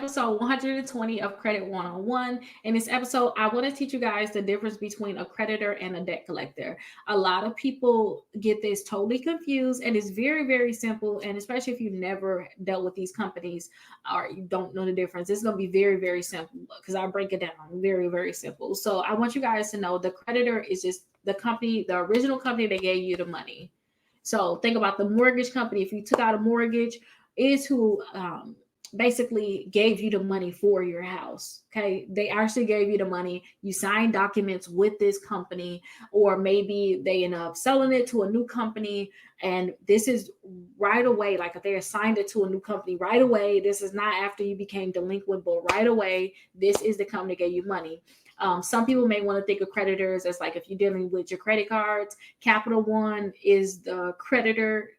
episode 120 of Credit 101. In this episode, I want to teach you guys the difference between a creditor and a debt collector. A lot of people get this totally confused, and it's very, very simple. And especially if you've never dealt with these companies or you don't know the difference, it's going to be very, very simple because I'll break it down very, very simple. So I want you guys to know the creditor is just the company, the original company that gave you the money. So think about the mortgage company. If you took out a mortgage, is who basically gave you the money for your house. Okay. They actually gave you the money. You signed documents with this company, or maybe they end up selling it to a new company. And this is right away, like if they assigned it to a new company right away. This is not after you became delinquent, but right away, this is the company that gave you money. Some people may want to think of creditors as like if you're dealing with your credit cards, Capital One is the creditor,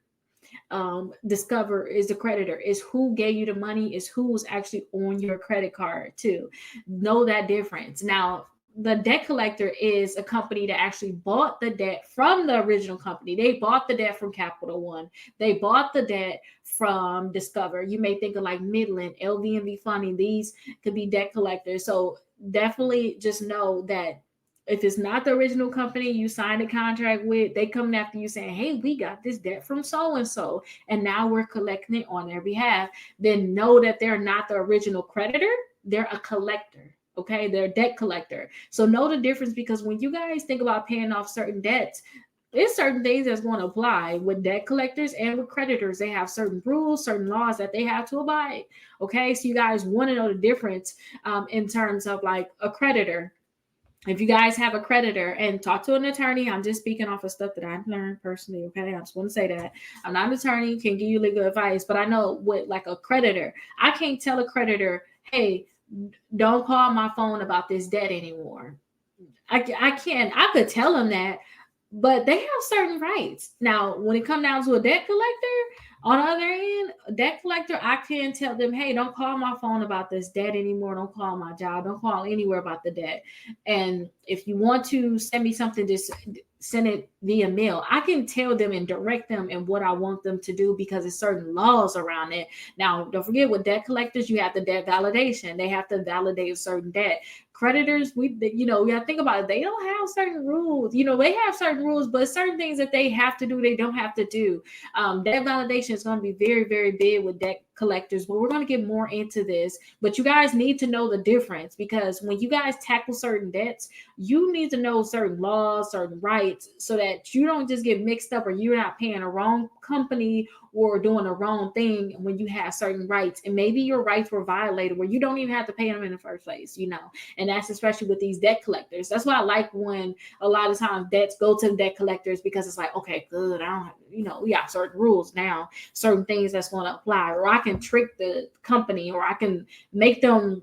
Discover is the creditor, is who gave you the money, is who's actually on your credit card too. Know that difference. Now the debt collector is a company that actually bought the debt from the original company. They bought the debt from Capital One. They bought the debt from Discover. You may think of like Midland, LVMV Funding. These could be debt collectors. So definitely just know that if it's not the original company you signed a contract with, they coming after you saying, hey, we got this debt from so and so, and now we're collecting it on their behalf. Then know that they're not the original creditor, they're a collector. Okay, they're a debt collector. So know the difference, because when you guys think about paying off certain debts, there's certain things that's going to apply with debt collectors and with creditors. They have certain rules, certain laws that they have to abide. Okay, so you guys want to know the difference in terms of like a creditor. If you guys have a creditor, and talk to an attorney, I'm just speaking off of stuff that I've learned personally. Okay, I just want to say that I'm not an attorney, can give you legal advice, but I know with like a creditor, I can't tell a creditor, hey, don't call my phone about this debt anymore. I can't. I could tell them that, but they have certain rights. Now, when it comes down to a debt collector, on the other end, a debt collector, I can tell them, hey, don't call my phone about this debt anymore. Don't call my job. Don't call anywhere about the debt. And if you want to send me something, just send it via mail. I can tell them and direct them in what I want them to do, because there's certain laws around it. Now, don't forget, with debt collectors, you have the debt validation. They have to validate a certain debt. Creditors, we have to think about it. They don't have certain rules. They have certain rules, but certain things that they have to do, they don't have to do. Debt validation is going to be very, very big with debt collectors, but we're going to get more into this. But you guys need to know the difference, because when you guys tackle certain debts, you need to know certain laws, certain rights, so that you don't just get mixed up, or you're not paying a wrong company or doing the wrong thing when you have certain rights, and maybe your rights were violated where you don't even have to pay them in the first place. And that's especially with these debt collectors. That's why I like when a lot of times debts go to the debt collectors, because it's like, okay, good, I don't have, we got certain rules now, certain things that's going to apply, or I can trick the company, or I can make them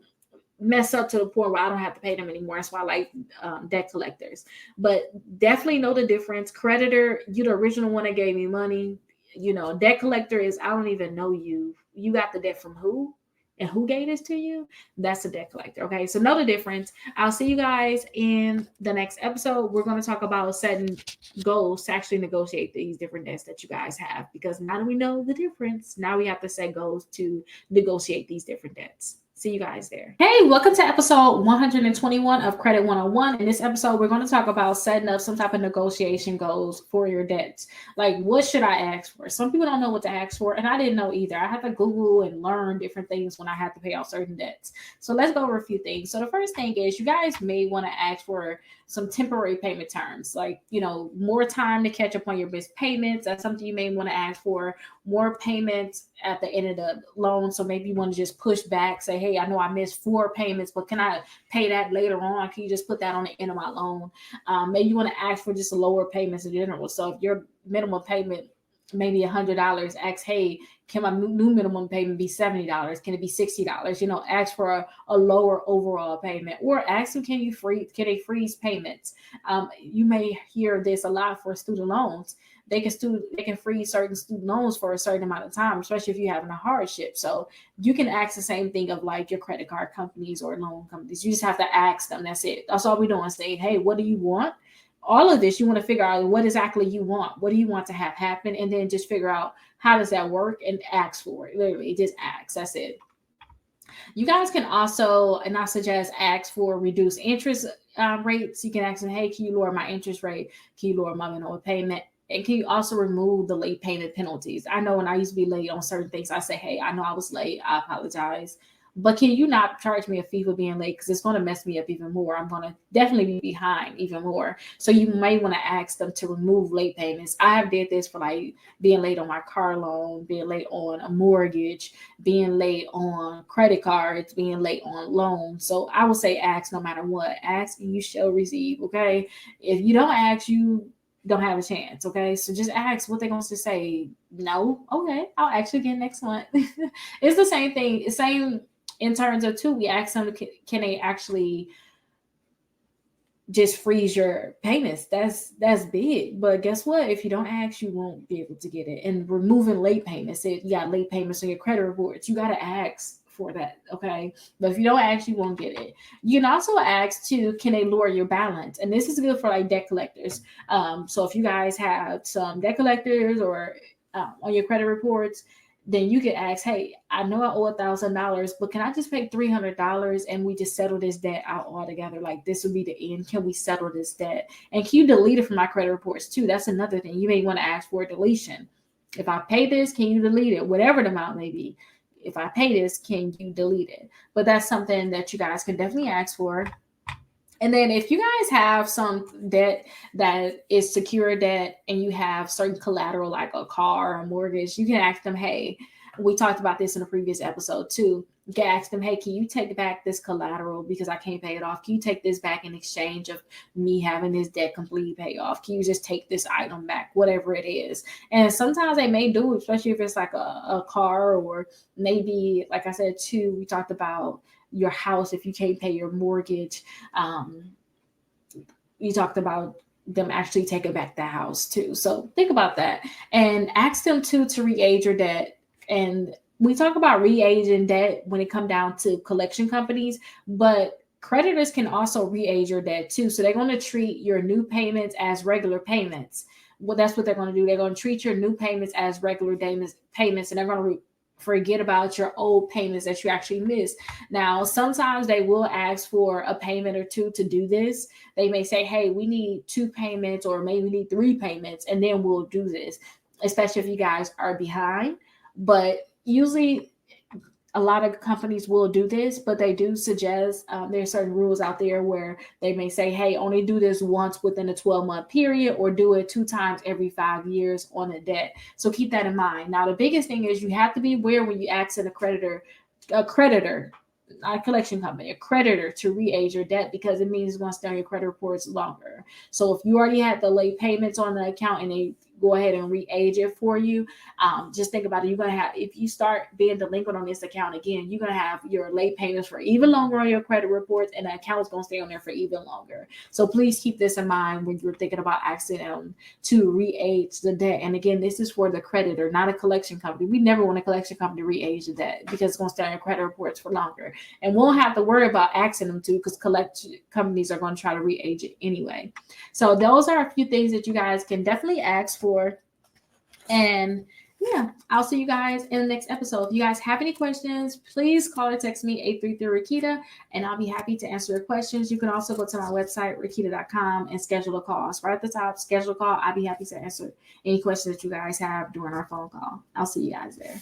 mess up to the point where I don't have to pay them anymore. That's why I like debt collectors. But definitely know the difference. Creditor, you the original one that gave me money. Debt collector is, I don't even know you. You got the debt from who? And who gave this to you? That's a debt collector. Okay, so know the difference. I'll see you guys in the next episode. We're going to talk about setting goals to actually negotiate these different debts that you guys have, because now that we know the difference, now we have to set goals to negotiate these different debts. See you guys there. Hey, welcome to episode 121 of Credit 101. In this episode, we're going to talk about setting up some type of negotiation goals for your debts. Like, what should I ask for? Some people don't know what to ask for, and I didn't know either. I had to Google and learn different things when I had to pay off certain debts. So let's go over a few things. So the first thing is, you guys may want to ask for some temporary payment terms, like, more time to catch up on your missed payments. That's something you may want to ask for. More payments at the end of the loan. So maybe you want to just push back, say, hey, I know I missed 4 payments, but can I pay that later on? Can you just put that on the end of my loan? Maybe you want to ask for just a lower payments in general. So if your minimum payment maybe $100, ask, hey, can my new minimum payment be $70? Can it be $60? Ask for a lower overall payment, or ask them, can they freeze payments? You may hear this a lot for student loans. They can freeze certain student loans for a certain amount of time, especially if you're having a hardship. So you can ask the same thing of like your credit card companies or loan companies. You just have to ask them. That's it. That's all we're doing. Say, hey, what do you want? All of this, you want to figure out what exactly you want. What do you want to have happen? And then just figure out how does that work and ask for it. Literally, just ask. That's it. You guys can also, and I suggest, ask for reduced interest rates. You can ask them, hey, can you lower my interest rate? Can you lower my minimum payment? And can you also remove the late payment penalties? I know when I used to be late on certain things, I say, hey, I know I was late. I apologize. But can you not charge me a fee for being late? Because it's going to mess me up even more. I'm going to definitely be behind even more. So you may want to ask them to remove late payments. I have did this for like being late on my car loan, being late on a mortgage, being late on credit cards, being late on loans. So I would say ask no matter what. Ask and you shall receive. Okay. If you don't ask, you don't have a chance. Okay. So just ask what they're going to say. No. Okay. I'll ask you again next month. It's the same thing. Same in terms of too. We ask them, can they actually just freeze your payments? That's big. But guess what? If you don't ask, you won't be able to get it. And removing late payments, if you got late payments on your credit reports, you got to ask for that. Okay. But if you don't ask, you won't get it. You can also ask too, can they lower your balance? And this is good for like debt collectors. So if you guys have some debt collectors or on your credit reports, then you could ask, hey, I know I owe $1,000, but can I just pay $300 and we just settle this debt out altogether? Like this would be the end. Can we settle this debt? And can you delete it from my credit reports too? That's another thing. You may want to ask for a deletion. If I pay this, can you delete it? Whatever the amount may be. If I pay this, can you delete it? But that's something that you guys can definitely ask for. And then if you guys have some debt that is secure debt and you have certain collateral like a car or a mortgage, you can ask them, hey, we talked about this in a previous episode too. You can ask them, hey, can you take back this collateral because I can't pay it off? Can you take this back in exchange of me having this debt completely paid off? Can you just take this item back, whatever it is? And sometimes they may do, especially if it's like a car or maybe, like I said, too, we talked about your house if you can't pay your mortgage. um, you talked about them actually taking back the house too. So think about that and ask them to re-age your debt. And we talk about re-aging debt when it come down to collection companies, but creditors can also re-age your debt too. So they're going to treat your new payments as regular payments. Well, that's what they're going to do. They're going to treat your new payments as regular payments, and they're going to forget about your old payments that you actually missed. Now, sometimes they will ask for a payment or two to do this. They may say, hey, we need 2 payments or maybe we need 3 payments, and then we'll do this, especially if you guys are behind. But usually, a lot of companies will do this, but they do suggest there's certain rules out there where they may say, hey, only do this once within a 12-month period or do it 2 times every 5 years on a debt. So keep that in mind. Now, the biggest thing is you have to be aware when you ask an creditor, not a collection company, a creditor to re-age your debt, because it means it's going to stay on your credit reports longer. So if you already had the late payments on the account and they go ahead and re-age it for you, just think about it. You're going to have, if you start being delinquent on this account again, you're going to have your late payments for even longer on your credit reports, and the account is going to stay on there for even longer. So please keep this in mind when you're thinking about asking them to re-age the debt. And again, this is for the creditor, not a collection company. We never want a collection company to re-age the debt because it's going to stay on your credit reports for longer. And we'll have to worry about asking them to, because collection companies are going to try to re-age it anyway. So those are a few things that you guys can definitely ask for. And yeah, I'll see you guys in the next episode. If you guys have any questions, please call or text me 833-RAKITA, and I'll be happy to answer your questions. You can also go to my website, rakita.com, and schedule a call. So right at the top, schedule a call. I'll be happy to answer any questions that you guys have during our phone call. I'll see you guys there.